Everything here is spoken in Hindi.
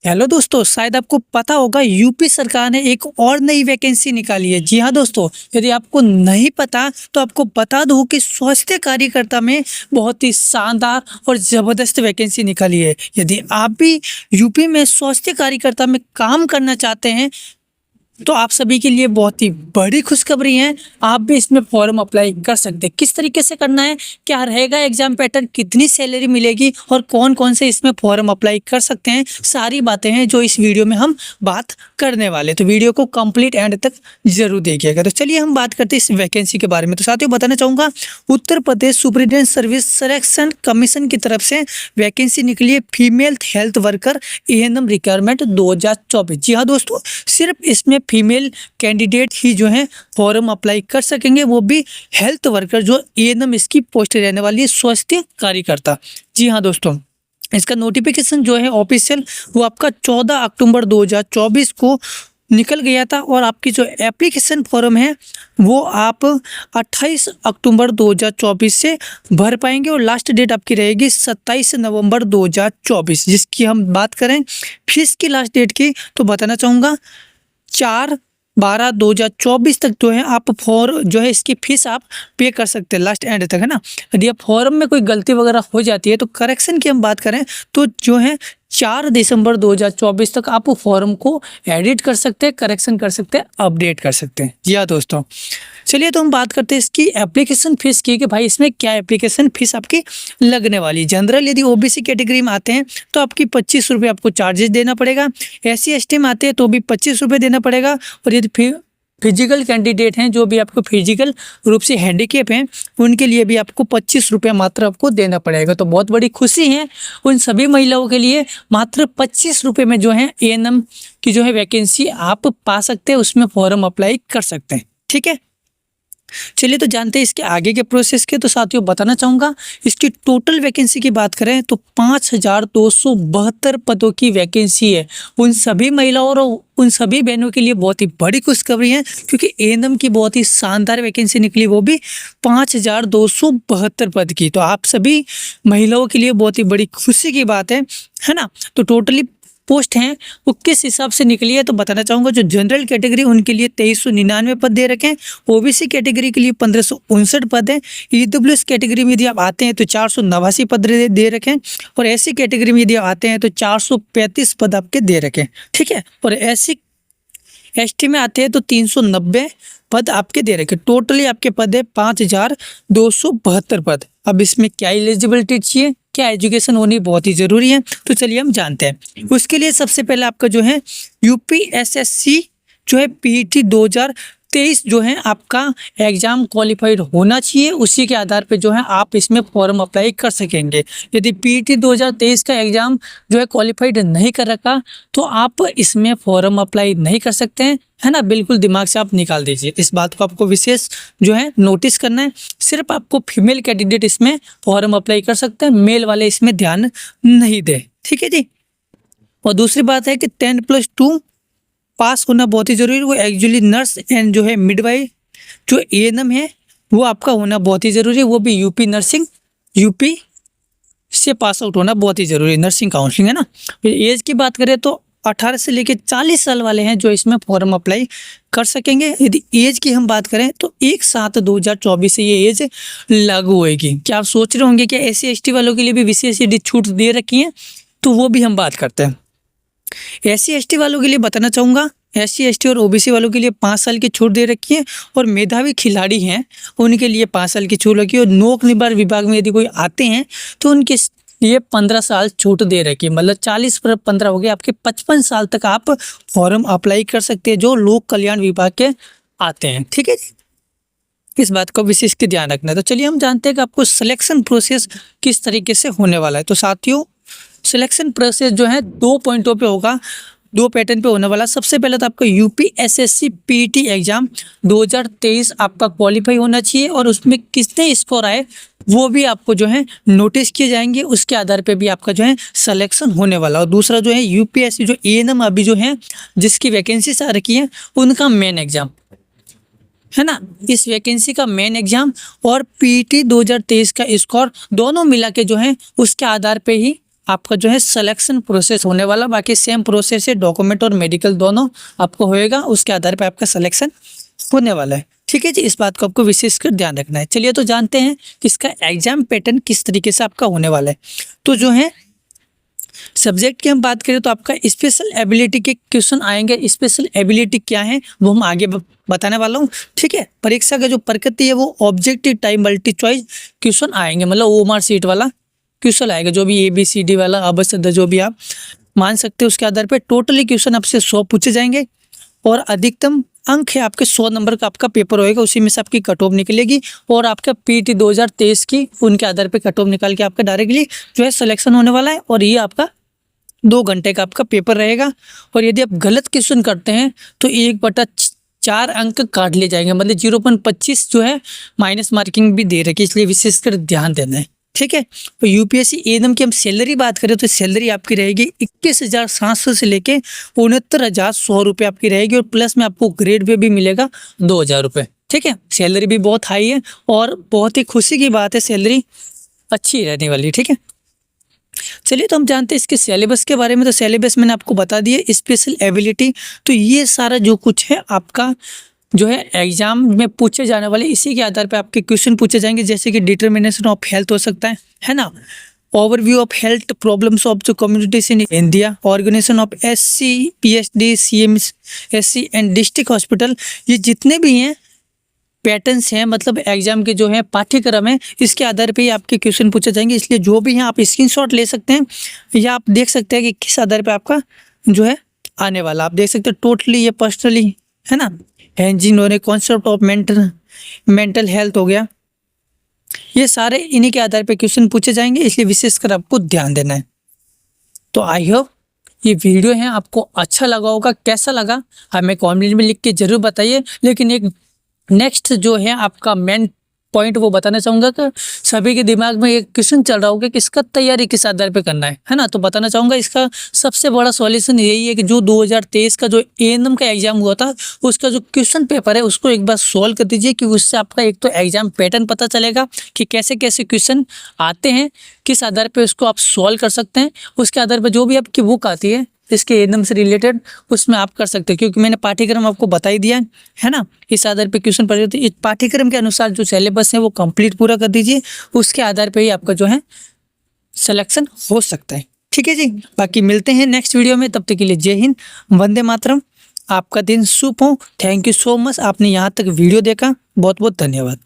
हेलो दोस्तों, शायद आपको पता होगा यूपी सरकार ने एक और नई वैकेंसी निकाली है। जी हाँ दोस्तों, यदि आपको नहीं पता तो आपको बता दूं कि स्वास्थ्य कार्यकर्ता में बहुत ही शानदार और ज़बरदस्त वैकेंसी निकाली है। यदि आप भी यूपी में स्वास्थ्य कार्यकर्ता में काम करना चाहते हैं तो आप सभी के लिए बहुत ही बड़ी खुशखबरी है। आप भी इसमें फॉर्म अप्लाई कर सकते हैं। किस तरीके से करना है, क्या रहेगा एग्जाम पैटर्न, कितनी सैलरी मिलेगी और कौन कौन से इसमें फॉर्म अप्लाई कर सकते हैं, सारी बातें हैं जो इस वीडियो में हम बात करने वाले। तो वीडियो को कंप्लीट एंड तक जरूर देखिएगा। तो चलिए हम बात करते हैं इस वैकेंसी के बारे में। तो साथियों बताना चाहूँगा, Uttar Pradesh superintendent service selection commission की तरफ से वैकेंसी निकली है female health worker ANM requirement 2024। जी हाँ दोस्तों, सिर्फ इसमें फीमेल कैंडिडेट ही जो है फॉर्म अप्लाई कर सकेंगे, वो भी हेल्थ वर्कर, जो एएनएम इसकी पोस्ट रहने वाली है, स्वास्थ्य कार्यकर्ता। जी हाँ दोस्तों, इसका नोटिफिकेशन जो है ऑफिशियल वो आपका 14 अक्टूबर 2024 को निकल गया था और आपकी जो एप्लीकेशन फॉर्म है वो आप 28 अक्टूबर 2024 से भर पाएंगे और लास्ट डेट आपकी रहेगी 27 नवंबर 2024। जिसकी हम बात करें फीस की लास्ट डेट की, तो बताना चाहूँगा 4/12/2024 तक जो है आप जो है इसकी फीस आप पे कर सकते हैं लास्ट एंड तक, है ना। यदि आप फॉर्म में कोई गलती वगैरह हो जाती है तो करेक्शन की हम बात करें तो जो है 4 दिसंबर 2024 तक आप फॉर्म को एडिट कर सकते हैं, करेक्शन कर सकते हैं, अपडेट कर सकते हैं। जी हाँ दोस्तों, चलिए तो हम बात करते हैं इसकी एप्लीकेशन फीस की कि भाई इसमें क्या एप्लीकेशन फीस आपकी लगने वाली। जनरल यदि ओबीसी कैटेगरी में आते हैं तो आपकी 25 रुपये आपको चार्जेस देना पड़ेगा। SC ST में आते हैं तो भी 25 रुपये देना पड़ेगा। और यदि फिजिकल कैंडिडेट हैं, जो भी आपको फिजिकल रूप से हैंडीकैप हैं, उनके लिए भी आपको 25 रुपये मात्र आपको देना पड़ेगा। तो बहुत बड़ी खुशी है उन सभी महिलाओं के लिए। मात्र 25 रुपये में जो है एएनएम की जो है वैकेंसी आप पा सकते हैं, उसमें फॉर्म अप्लाई कर सकते हैं। ठीक है, चलिए तो जानते हैं इसके आगे के प्रोसेस के। तो साथियों बताना चाहूँगा, इसकी टोटल वैकेंसी की बात करें तो 5272 पदों की वैकेंसी है। उन सभी महिलाओं और उन सभी बहनों के लिए बहुत ही बड़ी खुशखबरी है, क्योंकि एएनएम की बहुत ही शानदार वैकेंसी निकली, वो भी 5272 पद की। तो आप सभी महिलाओं के लिए बहुत ही बड़ी खुशी की बात है ना। तो टोटली पोस्ट हैं वो किस हिसाब से निकली है, तो बताना चाहूँगा। जो जनरल कैटेगरी उनके लिए 2399 पद दे रखे हैं। ओबीसी कैटेगरी के लिए 1559 पद हैं। ईडब्ल्यूएस कैटेगरी में यदि आप आते हैं तो 489 पद दे रखे हैं। और एससी कैटेगरी में यदि आप आते हैं तो 435 पद आपके दे रखे हैं। ठीक है, और SC ST में आते हैं तो 390 पद आपके दे रखे। टोटली आपके पद है 5272 पद। अब इसमें क्या एलिजिबिलिटी चाहिए, क्या एजुकेशन होनी बहुत ही ज़रूरी है, तो चलिए हम जानते हैं। उसके लिए सबसे पहले आपका जो है UPSSC जो है PET 2023 जो है आपका एग्ज़ाम क्वालिफाइड होना चाहिए। उसी के आधार पे जो है आप इसमें फॉर्म अप्लाई कर सकेंगे। यदि PET 2023 का एग्ज़ाम जो है क्वालिफाइड नहीं कर रखा तो आप इसमें फॉर्म अप्लाई नहीं कर सकते हैं, है ना। बिल्कुल दिमाग से आप निकाल दीजिए, इस बात को आपको विशेष जो है नोटिस करना है। सिर्फ आपको फीमेल कैंडिडेट इसमें फॉर्म अप्लाई कर सकते हैं, मेल वाले इसमें ध्यान नहीं दे। ठीक है जी। और दूसरी बात है कि 10+2 पास होना बहुत ही जरूरी है। वो एक्चुअली नर्स एंड जो है मिडवाइफ जो एएनएम है वो आपका होना बहुत ही जरूरी है। वो भी यूपी से पास आउट होना बहुत ही जरूरी है। नर्सिंग काउंसलिंग, है ना। फिर एज की बात करें तो 18 से लेकर 40 साल वाले हैं जो इसमें फॉर्म अप्लाई कर सकेंगे। यदि एज की हम बात करें तो 1/7/2024 से ये एज लागू होएगी। क्या आप सोच रहे होंगे कि SC ST वालों के लिए भी विशेष यदि छूट दे रखी है, तो वो भी हम बात करते हैं। SC ST वालों के लिए बताना चाहूँगा, SC ST और OBC वालों के लिए 5 साल की छूट दे रखी है। और मेधावी खिलाड़ी हैं उनके लिए 5 साल की छूट रखी है। और लोक निर्माण विभाग में यदि कोई आते हैं तो उनके लिए 15 साल छूट दे रखी है। मतलब 40 पर 15 हो गए, आपके 55 साल तक आप फॉर्म अप्लाई कर सकते हैं जो लोक कल्याण विभाग के आते हैं। ठीक है, इस बात को विशेष के ध्यान रखना है। तो चलिए हम जानते हैं कि आपको सिलेक्शन प्रोसेस किस तरीके से होने वाला है। तो साथियों, सिलेक्शन प्रोसेस जो है 2 पॉइंटों पे होगा, 2 पैटर्न पे होने वाला। सबसे पहले तो आपका UPSSC PET एग्जाम 2023 आपका क्वालिफाई होना चाहिए और उसमें कितने स्कोर आए वो भी आपको जो है नोटिस किए जाएंगे। उसके आधार पे भी आपका जो है सिलेक्शन होने वाला। और दूसरा जो है UPSC जो एएनएम अभी जो है जिसकी वैकेंसीज आ रखी है उनका मेन एग्जाम, है ना। इस वैकेंसी का मेन एग्जाम और PET 2023 का स्कोर दोनों मिला के जो है उसके आधार पे ही आपका जो है सिलेक्शन प्रोसेस होने वाला। बाकी सेम प्रोसेस है, डॉक्यूमेंट और मेडिकल दोनों आपको होएगा, उसके आधार पे आपका सिलेक्शन होने वाला है। ठीक है जी, इस बात को आपको विशेष कर ध्यान रखना है। चलिए तो जानते हैं कि इसका एग्जाम पैटर्न किस तरीके से आपका होने वाला है। तो जो है सब्जेक्ट की हम बात करें तो आपका स्पेशल एबिलिटी के क्वेश्चन आएंगे। स्पेशल एबिलिटी क्या है वो हम आगे बताने वाला हूँ। ठीक है, परीक्षा का जो प्रकृति है वो objective type multi choice question आएंगे, मतलब ओएमआर सीट वाला क्वेश्चन आएगा। जो भी ABCD वाला अबसद जो भी आप मान सकते हैं, उसके आधार पर टोटली क्वेश्चन आपसे 100 पूछे जाएंगे और अधिकतम अंक है आपके 100 नंबर का आपका पेपर होएगा। उसी में से आपकी कट ऑफ निकलेगी और आपका PET 2023 की उनके आधार पे कट ऑफ निकाल के आपका डायरेक्टली जो है सिलेक्शन होने वाला है। और ये आपका 2 घंटे का आपका पेपर रहेगा। और यदि आप गलत क्वेश्चन करते हैं तो 1/4 अंक काट लिए जाएंगे, मतलब 0.25 जो है माइनस मार्किंग भी दे रखी है, इसलिए विशेषकर ध्यान देना है। ठीक है, तो UPSC एएनएम की हम सैलरी बात करें तो सैलरी आपकी रहेगी 21,700 से लेके 69,100 रुपये आपकी रहेगी। और प्लस में आपको ग्रेड पे भी मिलेगा 2,000 रुपये। ठीक है, सैलरी भी बहुत हाई है और बहुत ही खुशी की बात है, सैलरी अच्छी रहने वाली। ठीक है, चलिए तो हम जानते हैं इसके सिलेबस के बारे में। तो सिलेबस मैंने आपको बता दिया। स्पेशल एबिलिटी, तो ये सारा जो कुछ है आपका जो है एग्जाम में पूछे जाने वाले, इसी के आधार पे आपके क्वेश्चन पूछे जाएंगे। जैसे कि डिटर्मिनेशन ऑफ हेल्थ हो सकता है ना, overview of health problems of जो communities in India, organization of SC PhD CMSC and district hospital, ये जितने भी हैं पैटर्न्स हैं, मतलब एग्जाम के जो है पाठ्यक्रम है, इसके आधार पे ही आपके क्वेश्चन पूछे जाएंगे। इसलिए जो भी हैं आप स्क्रीनशॉट ले सकते हैं या आप देख सकते हैं कि किस आधार पे आपका जो है आने वाला। आप देख सकते हैं टोटली ये पर्सनली है ना, engineering concept of mental health हो गया, ये सारे इन्हीं के आधार पे क्वेश्चन पूछे जाएंगे, इसलिए विशेषकर आपको ध्यान देना है। तो आई होप ये वीडियो है आपको अच्छा लगा होगा। कैसा लगा हमें कमेंट में लिख के जरूर बताइए। लेकिन एक नेक्स्ट जो है आपका मेन पॉइंट वो बताना चाहूँगा कि सभी के दिमाग में एक क्वेश्चन चल रहा होगा कि इसका तैयारी किस आधार पे करना है ना। तो बताना चाहूँगा इसका सबसे बड़ा सॉल्यूशन यही है कि जो 2023 का जो एएनएम का एग्जाम हुआ था उसका जो क्वेश्चन पेपर है उसको एक बार सॉल्व कर दीजिए, कि उससे आपका एक तो एग्जाम पैटर्न पता चलेगा कि कैसे कैसे क्वेश्चन आते हैं, किस आधार पर उसको आप सॉल्व कर सकते हैं। उसके आधार पर जो भी आपकी बुक आती है इसके एएनएम से रिलेटेड उसमें आप कर सकते हो, क्योंकि मैंने पाठ्यक्रम आपको बता ही दिया है ना। इस आधार पे क्वेश्चन पढ़े तो इस पाठ्यक्रम के अनुसार जो सिलेबस है वो कंप्लीट पूरा कर दीजिए, उसके आधार पे ही आपका जो है सिलेक्शन हो सकता है। ठीक है जी, बाकी मिलते हैं नेक्स्ट वीडियो में, तब तक के लिए जय हिंद, वंदे मातरम। आपका दिन शुभ हो। थैंक यू सो मच, आपने यहाँ तक वीडियो देखा, बहुत बहुत धन्यवाद।